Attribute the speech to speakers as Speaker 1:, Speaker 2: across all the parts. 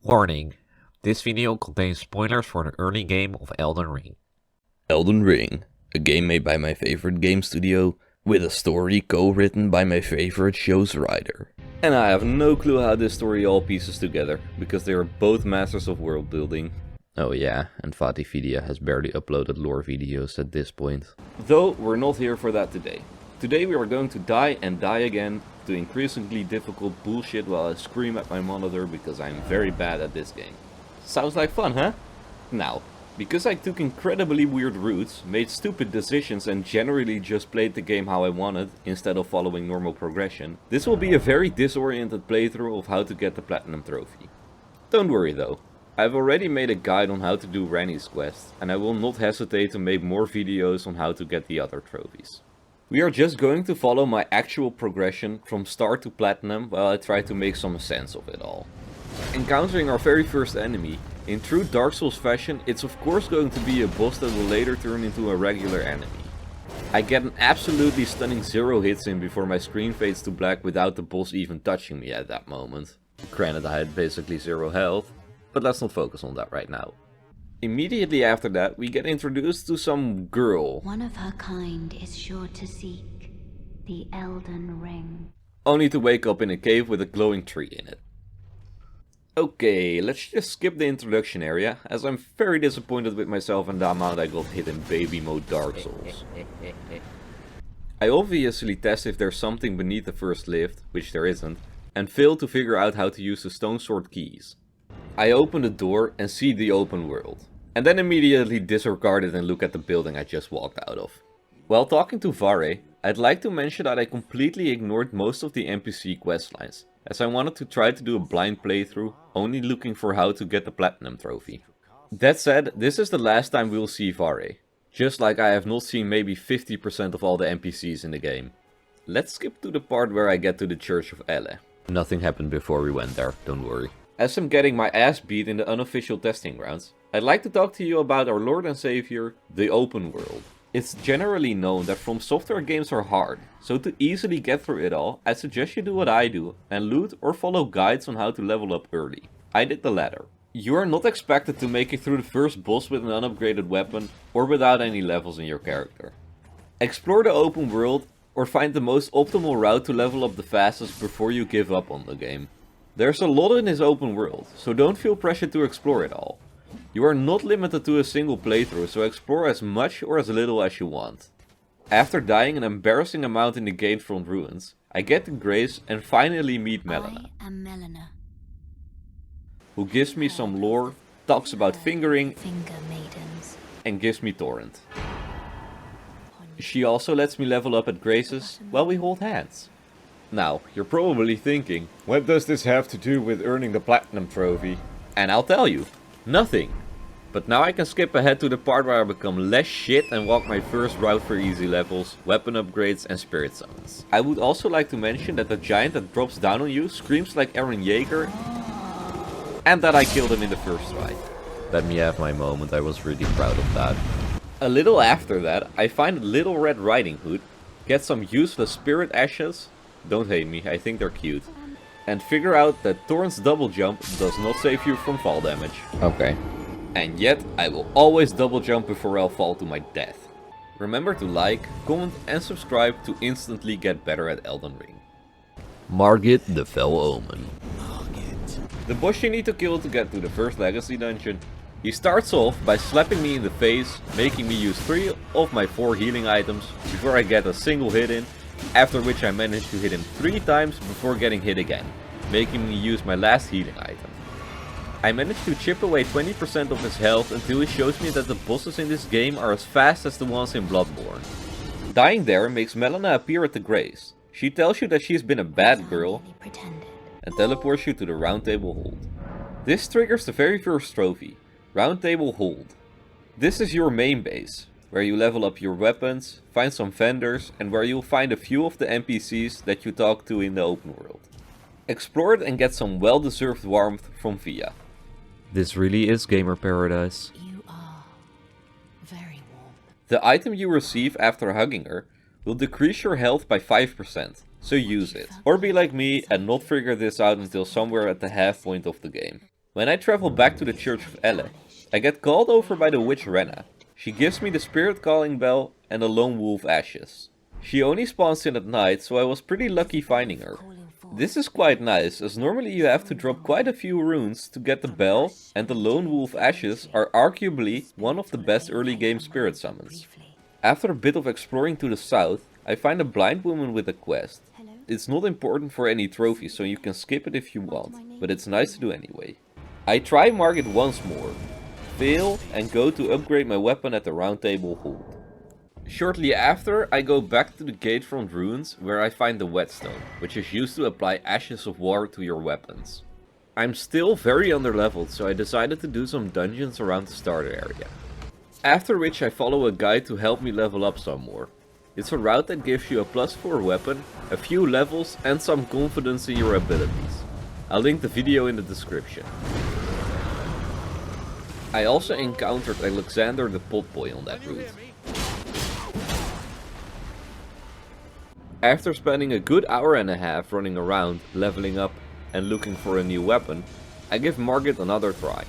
Speaker 1: Warning, this video contains spoilers for the early game of Elden Ring.
Speaker 2: Elden Ring, a game made by my favorite game studio, with a story co-written by my favorite show's writer. And I have no clue how this story all pieces together, because they are both masters of world building. Oh yeah, and Vatividia has barely uploaded lore videos at this point. Though we're not here for that today. Today we are going to die and die again, to increasingly difficult bullshit while I scream at my monitor because I'm very bad at this game. Sounds like fun, huh? Now, because I took incredibly weird routes, made stupid decisions and generally just played the game how I wanted, instead of following normal progression, this will be a very disoriented playthrough of how to get the Platinum Trophy. Don't worry though, I've already made a guide on how to do Ranni's quest, and I will not hesitate to make more videos on how to get the other trophies. We are just going to follow my actual progression from start to platinum while I try to make some sense of it all. Encountering our very first enemy, in true Dark Souls fashion, it's of course going to be a boss that will later turn into a regular enemy. I get an absolutely stunning 0 hits in before my screen fades to black without the boss even touching me at that moment. Granted, I had basically 0 health, but let's not focus on that right now. Immediately after that, we get introduced to some girl.
Speaker 3: One of her kind is sure to seek the Elden Ring.
Speaker 2: Only to wake up in a cave with a glowing tree in it. Okay, let's just skip the introduction area, as I'm very disappointed with myself and the amount I got hit in baby mode Dark Souls. I obviously test if there's something beneath the first lift, which there isn't, and fail to figure out how to use the stone sword keys. I open the door and see the open world, and then immediately disregard it and look at the building I just walked out of. While talking to Vare, I'd like to mention that I completely ignored most of the NPC questlines, as I wanted to try to do a blind playthrough, only looking for how to get the Platinum Trophy. That said, this is the last time we'll see Vare, just like I have not seen maybe 50% of all the NPCs in the game. Let's skip to the part where I get to the Church of Elle. Nothing happened before we went there, don't worry. As I'm getting my ass beat in the unofficial testing grounds, I'd like to talk to you about our Lord and Savior, the open world. It's generally known that From Software games are hard, so to easily get through it all, I suggest you do what I do and loot or follow guides on how to level up early. I did the latter. You are not expected to make it through the first boss with an unupgraded weapon or without any levels in your character. Explore the open world or find the most optimal route to level up the fastest before you give up on the game. There's a lot in this open world, so don't feel pressured to explore it all. You are not limited to a single playthrough, so explore as much or as little as you want. After dying an embarrassing amount in the Gatefront ruins, I get to Grace and finally meet Melina,
Speaker 3: I am Melina,
Speaker 2: who gives me some lore, talks about fingering,
Speaker 3: finger maidens.
Speaker 2: and gives me Torrent. She also lets me level up at Grace's while we hold hands. Now, you're probably thinking, what does this have to do with earning the Platinum Trophy? And I'll tell you, nothing. But now I can skip ahead to the part where I become less shit and walk my first route for easy levels, weapon upgrades and spirit summons. I would also like to mention that the giant that drops down on you screams like Eren Yeager, and that I killed him in the first try. Let me have my moment, I was really proud of that. A little after that, I find a little Red Riding Hood, get some useless spirit ashes, don't hate me, I think they're cute, and figure out that Torrent's double jump does not save you from fall damage. Okay. And yet, I will always double jump before I'll fall to my death. Remember to like, comment and subscribe to instantly get better at Elden Ring. Margit the Fell Omen. The boss you need to kill to get to the first legacy dungeon. He starts off by slapping me in the face, making me use 3 of my 4 healing items before I get a single hit in, after which I managed to hit him 3 times before getting hit again, making me use my last healing item. I managed to chip away 20% of his health until he shows me that the bosses in this game are as fast as the ones in Bloodborne. Dying there makes Melina appear at the Grace. She tells you that she's been a bad girl and teleports you to the Round Table Hold. This triggers the very first trophy, Round Table Hold. This is your main base, where you level up your weapons, find some vendors, and where you'll find a few of the NPCs that you talk to in the open world. Explore it and get some well-deserved warmth from Via. This really is gamer paradise.
Speaker 3: You are very warm.
Speaker 2: The item you receive after hugging her will decrease your health by 5%, so use it. Or be like me and not figure this out until somewhere at the half point of the game. When I travel back to the Church of Elle, I get called over by the witch Renna. She gives me the spirit calling bell and the lone wolf ashes. She only spawns in at night, so I was pretty lucky finding her. This is quite nice, as normally you have to drop quite a few runes to get the bell, and the lone wolf ashes are arguably one of the best early game spirit summons. After a bit of exploring to the south, I find a blind woman with a quest. It's not important for any trophy, so you can skip it if you want, but it's nice to do anyway. I try Margit once more, fail, and go to upgrade my weapon at the Round Table Hold. Shortly after, I go back to the Gatefront ruins, where I find the whetstone, which is used to apply ashes of war to your weapons. I'm still very underleveled, so I decided to do some dungeons around the starter area. After which I follow a guide to help me level up some more. It's a route that gives you a +4 weapon, a few levels, and some confidence in your abilities. I'll link the video in the description. I also encountered Alexander the Potboy on that route. After spending a good hour and a half running around, leveling up and looking for a new weapon, I give Margit another try.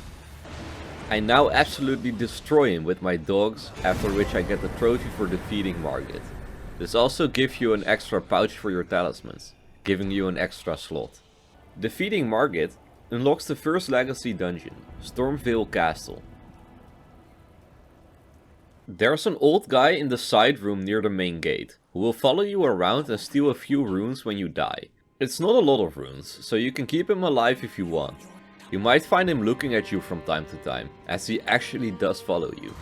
Speaker 2: I now absolutely destroy him with my dogs, after which I get the trophy for defeating Margit. This also gives you an extra pouch for your talismans, giving you an extra slot. Defeating Margit unlocks the first legacy dungeon, Stormveil Castle. There's an old guy in the side room near the main gate, who will follow you around and steal a few runes when you die. It's not a lot of runes, so you can keep him alive if you want. You might find him looking at you from time to time, as he actually does follow you.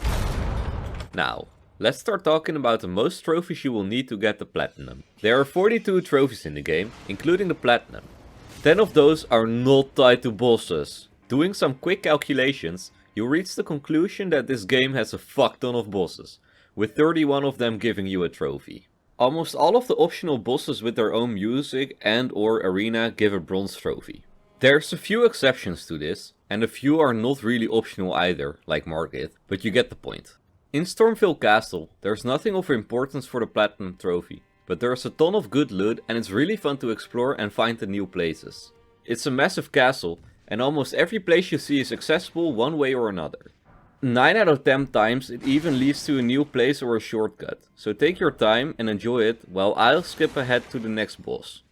Speaker 2: Now, let's start talking about the most trophies you will need to get the platinum. There are 42 trophies in the game, including the platinum. 10 of those are not tied to bosses. Doing some quick calculations, you reach the conclusion that this game has a fuck ton of bosses, with 31 of them giving you a trophy. Almost all of the optional bosses with their own music and or arena give a bronze trophy. There's a few exceptions to this, and a few are not really optional either, like Margit, but you get the point. In Stormveil Castle, there's nothing of importance for the platinum trophy, but there's a ton of good loot and it's really fun to explore and find the new places. It's a massive castle, and almost every place you see is accessible one way or another. 9 out of 10 times it even leads to a new place or a shortcut, so take your time and enjoy it while I'll skip ahead to the next boss.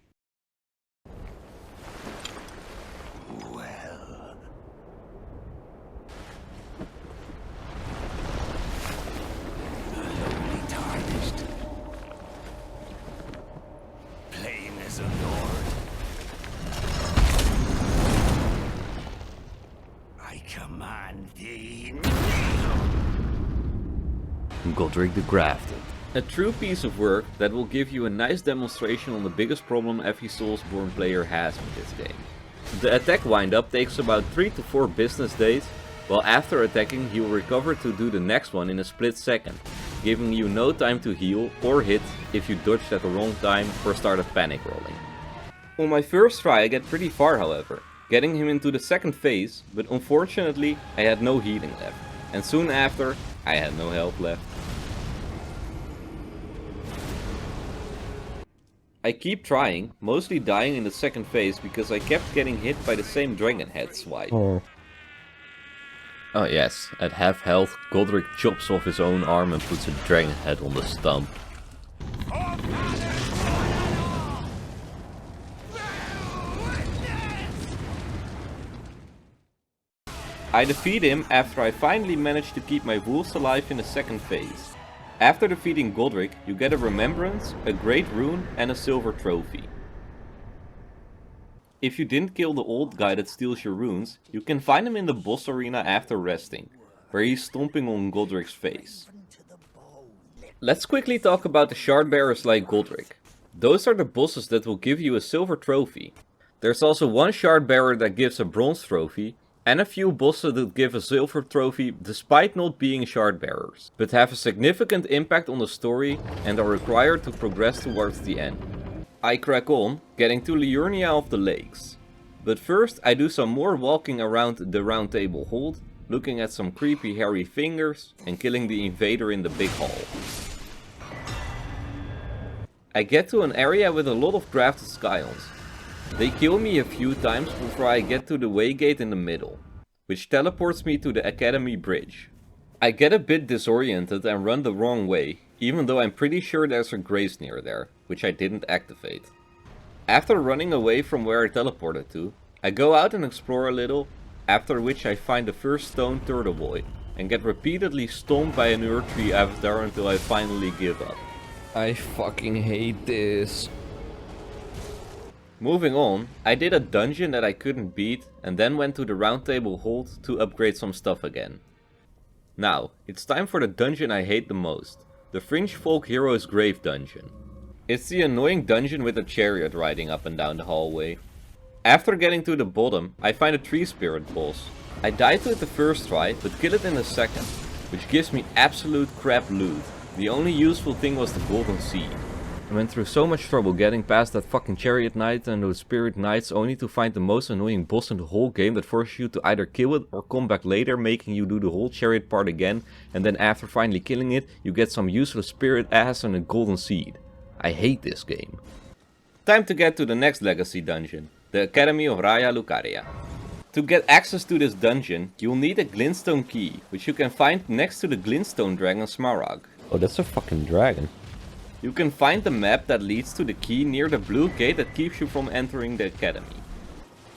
Speaker 1: Godric the Grafted.
Speaker 2: A true piece of work that will give you a nice demonstration on the biggest problem every Soulsborne player has with this game. The attack windup takes about 3 to 4 business days, while after attacking he will recover to do the next one in a split second, giving you no time to heal or hit if you dodged at the wrong time or started panic rolling. On my first try I get pretty far however, getting him into the second phase, but unfortunately I had no healing left, and soon after I had no health left. I keep trying, mostly dying in the second phase because I kept getting hit by the same dragon head swipe. Oh yes, at half health, Godric chops off his own arm and puts a dragon head on the stump. I defeat him after I finally managed to keep my wolves alive in the second phase. After defeating Godric, you get a remembrance, a great rune and a silver trophy. If you didn't kill the old guy that steals your runes, you can find him in the boss arena after resting, where he's stomping on Godric's face. Let's quickly talk about the shard bearers like Godric. Those are the bosses that will give you a silver trophy. There's also one shard bearer that gives a bronze trophy, and a few bosses that give a silver trophy despite not being shard bearers, but have a significant impact on the story and are required to progress towards the end. I crack on, getting to Liurnia of the Lakes. But first I do some more walking around the Round Table Hold, looking at some creepy hairy fingers and killing the invader in the big hall. I get to an area with a lot of crafted scions. They kill me a few times before I get to the way gate in the middle, which teleports me to the Academy bridge. I get a bit disoriented and run the wrong way, even though I'm pretty sure there's a grace near there, which I didn't activate. After running away from where I teleported to, I go out and explore a little, after which I find the first stone turtle boy, and get repeatedly stomped by an Ur-tree avatar until I finally give up. I fucking hate this. Moving on, I did a dungeon that I couldn't beat and then went to the Round Table Hold to upgrade some stuff again. Now, it's time for the dungeon I hate the most, the Fringe Folk Hero's Grave dungeon. It's the annoying dungeon with a chariot riding up and down the hallway. After getting to the bottom, I find a tree spirit boss. I die to it the first try, but kill it in the second, which gives me absolute crap loot. The only useful thing was the golden seed. I went through so much trouble getting past that fucking chariot knight and those spirit knights only to find the most annoying boss in the whole game that forces you to either kill it or come back later, making you do the whole chariot part again, and then after finally killing it, you get some useless spirit ass and a golden seed. I hate this game. Time to get to the next legacy dungeon, the Academy of Raya Lucaria. To get access to this dungeon, you'll need a glintstone key, which you can find next to the glintstone dragon Smaragd. Oh, that's a fucking dragon. You can find the map that leads to the key near the blue gate that keeps you from entering the academy.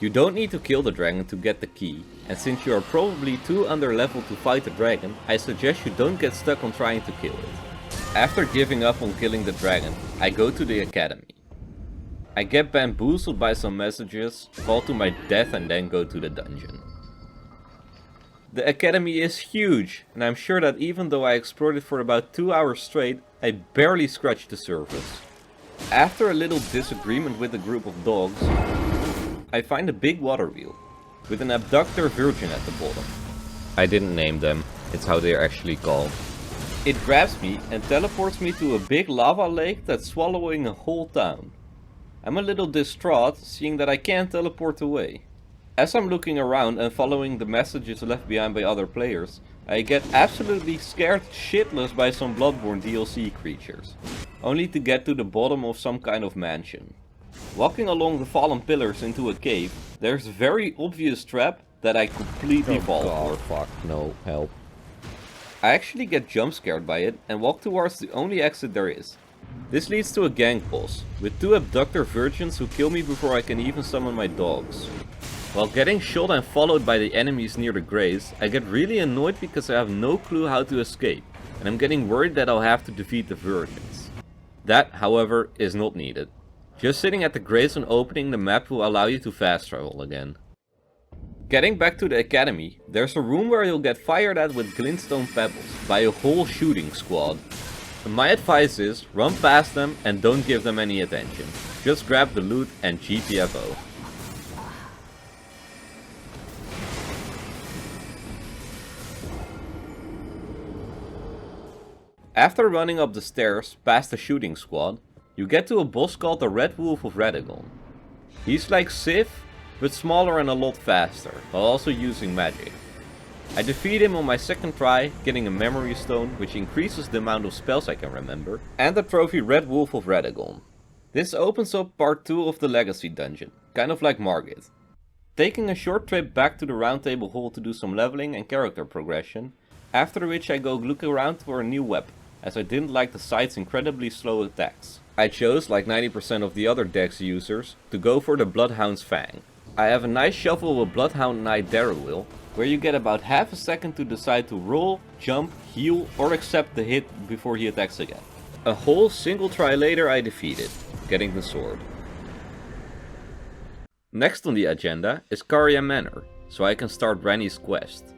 Speaker 2: You don't need to kill the dragon to get the key, and since you are probably too underleveled to fight the dragon, I suggest you don't get stuck on trying to kill it. After giving up on killing the dragon, I go to the academy. I get bamboozled by some messages, fall to my death and then go to the dungeon. The academy is huge, and I'm sure that even though I explored it for about 2 hours straight, I barely scratched the surface. After a little disagreement with a group of dogs, I find a big water wheel, with an abductor virgin at the bottom. I didn't name them, it's how they are actually called. It grabs me and teleports me to a big lava lake that's swallowing a whole town. I'm a little distraught, seeing that I can't teleport away. As I'm looking around and following the messages left behind by other players, I get absolutely scared shitless by some Bloodborne DLC creatures, only to get to the bottom of some kind of mansion. Walking along the fallen pillars into a cave, there's a very obvious trap that I completely fall for. Fuck, no, help. I actually get jump scared by it and walk towards the only exit there is. This leads to a gang boss, with 2 abductor virgins who kill me before I can even summon my dogs. While getting shot and followed by the enemies near the graves, I get really annoyed because I have no clue how to escape, and I'm getting worried that I'll have to defeat the virgins. That, however, is not needed. Just sitting at the graves and opening the map will allow you to fast travel again. Getting back to the academy, there's a room where you'll get fired at with glintstone pebbles by a whole shooting squad. And my advice is, run past them and don't give them any attention. Just grab the loot and GTFO. After running up the stairs past the shooting squad, you get to a boss called the Red Wolf of Radagon. He's like Sif, but smaller and a lot faster, while also using magic. I defeat him on my second try, getting a memory stone, which increases the amount of spells I can remember, and the trophy Red Wolf of Radagon. This opens up part 2 of the Legacy dungeon, kind of like Margit. Taking a short trip back to the Round Table Hall to do some leveling and character progression, after which I go look around for a new weapon, as I didn't like the site's incredibly slow attacks. I chose, like 90% of the other Dex users, to go for the Bloodhound's Fang. I have a nice shuffle with Bloodhound Knight Darrowil, where you get about half a second to decide to roll, jump, heal or accept the hit before he attacks again. A whole single try later I defeat it, getting the sword. Next on the agenda is Caria Manor, so I can start Ranni's quest.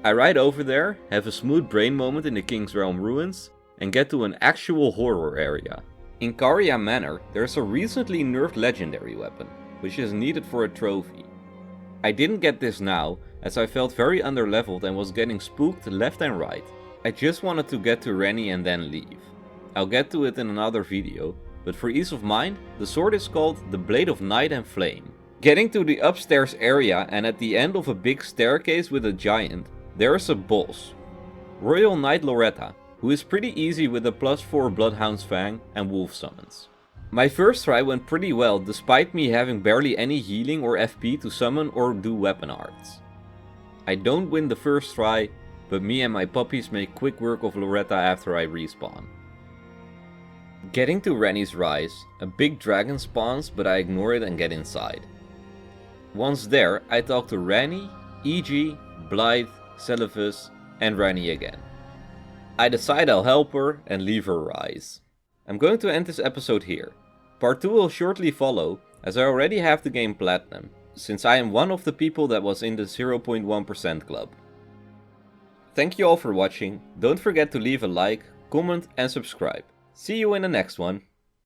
Speaker 2: I ride over there, have a smooth brain moment in the King's Realm ruins, and get to an actual horror area. In Caria Manor, there's a recently nerfed legendary weapon, which is needed for a trophy. I didn't get this now, as I felt very underleveled and was getting spooked left and right. I just wanted to get to Ranni and then leave. I'll get to it in another video, but for ease of mind, the sword is called the Blade of Night and Flame. Getting to the upstairs area and at the end of a big staircase with a giant, there is a boss, Royal Knight Loretta, who is pretty easy with a +4 Bloodhound's Fang and Wolf summons. My first try went pretty well despite me having barely any healing or FP to summon or do weapon arts. I don't win the first try, but me and my puppies make quick work of Loretta after I respawn. Getting to Rennie's Rise, a big dragon spawns but I ignore it and get inside. Once there, I talk to Rennie, E.G., Blythe, Celivus, and Rennie again. I decide I'll help her and leave her rise. I'm going to end this episode here. Part 2 will shortly follow, as I already have the game Platinum, since I am one of the people that was in the 0.1% club. Thank you all for watching, don't forget to leave a like, comment and subscribe. See you in the next one.